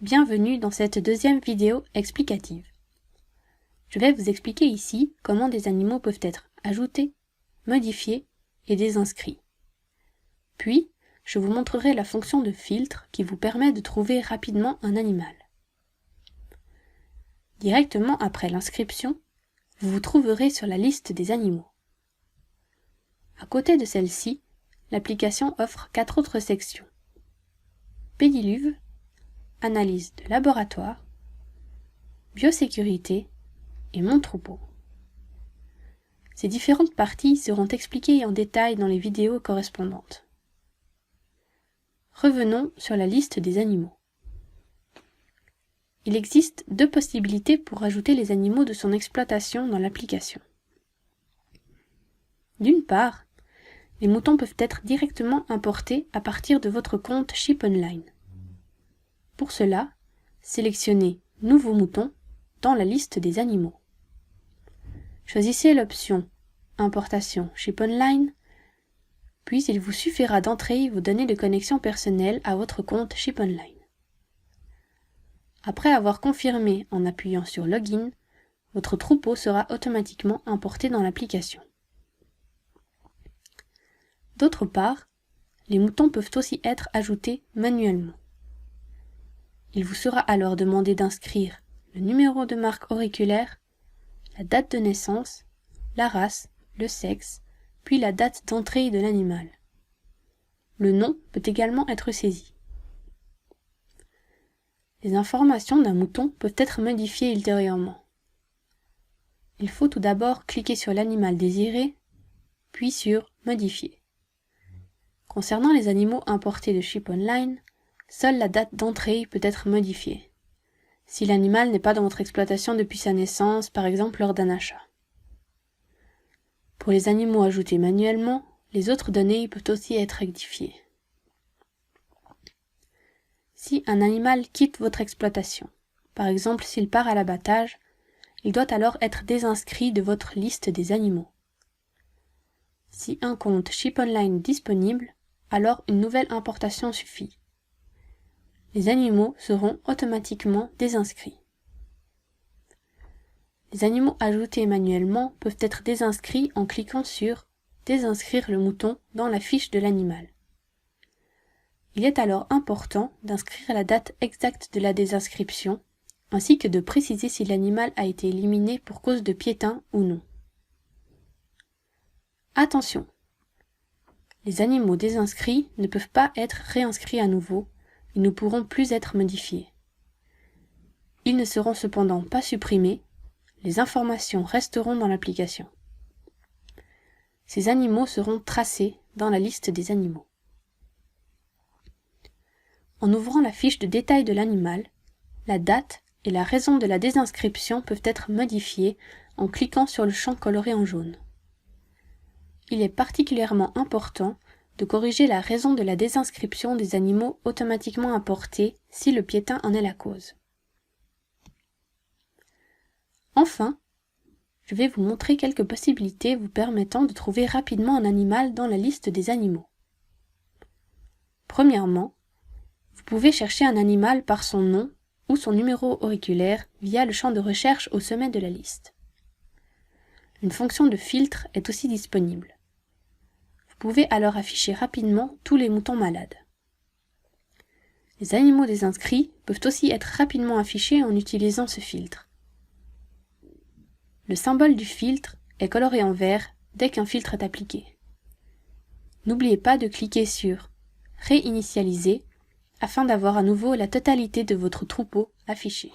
Bienvenue dans cette deuxième vidéo explicative. Je vais vous expliquer ici comment des animaux peuvent être ajoutés, modifiés et désinscrits. Puis, je vous montrerai la fonction de filtre qui vous permet de trouver rapidement un animal. Directement après l'inscription, vous vous trouverez sur la liste des animaux. À côté de celle-ci, l'application offre 4 autres sections. Pédiluve, analyse de laboratoire, biosécurité et mon troupeau. Ces différentes parties seront expliquées en détail dans les vidéos correspondantes. Revenons sur la liste des animaux. Il existe 2 possibilités pour ajouter les animaux de son exploitation dans l'application. D'une part, les moutons peuvent être directement importés à partir de votre compte ShipOnline. Pour cela, sélectionnez « Nouveau mouton » dans la liste des animaux. Choisissez l'option « Importation ShipOnline », puis il vous suffira d'entrer vos données de connexion personnelle à votre compte ShipOnline. Après avoir confirmé en appuyant sur « Login », votre troupeau sera automatiquement importé dans l'application. D'autre part, les moutons peuvent aussi être ajoutés manuellement. Il vous sera alors demandé d'inscrire le numéro de marque auriculaire, la date de naissance, la race, le sexe, puis la date d'entrée de l'animal. Le nom peut également être saisi. Les informations d'un mouton peuvent être modifiées ultérieurement. Il faut tout d'abord cliquer sur l'animal désiré, puis sur « Modifier ». Concernant les animaux importés de ShipOnline, seule la date d'entrée peut être modifiée, si l'animal n'est pas dans votre exploitation depuis sa naissance, par exemple lors d'un achat. Pour les animaux ajoutés manuellement, les autres données peuvent aussi être rectifiées. Si un animal quitte votre exploitation, par exemple s'il part à l'abattage, il doit alors être désinscrit de votre liste des animaux. Si un compte ShipOnline est disponible, alors une nouvelle importation suffit. Les animaux seront automatiquement désinscrits. Les animaux ajoutés manuellement peuvent être désinscrits en cliquant sur « Désinscrire le mouton » dans la fiche de l'animal. Il est alors important d'inscrire la date exacte de la désinscription, ainsi que de préciser si l'animal a été éliminé pour cause de piétin ou non. Attention! Les animaux désinscrits ne peuvent pas être réinscrits à nouveau, ils ne pourront plus être modifiés. Ils ne seront cependant pas supprimés, les informations resteront dans l'application. Ces animaux seront tracés dans la liste des animaux. En ouvrant la fiche de détail de l'animal, la date et la raison de la désinscription peuvent être modifiées en cliquant sur le champ coloré en jaune. Il est particulièrement important de corriger la raison de la désinscription des animaux automatiquement importés si le piétin en est la cause. Enfin, je vais vous montrer quelques possibilités vous permettant de trouver rapidement un animal dans la liste des animaux. Premièrement, vous pouvez chercher un animal par son nom ou son numéro auriculaire via le champ de recherche au sommet de la liste. Une fonction de filtre est aussi disponible. Vous pouvez alors afficher rapidement tous les moutons malades. Les animaux désinscrits peuvent aussi être rapidement affichés en utilisant ce filtre. Le symbole du filtre est coloré en vert dès qu'un filtre est appliqué. N'oubliez pas de cliquer sur « Réinitialiser » afin d'avoir à nouveau la totalité de votre troupeau affichée.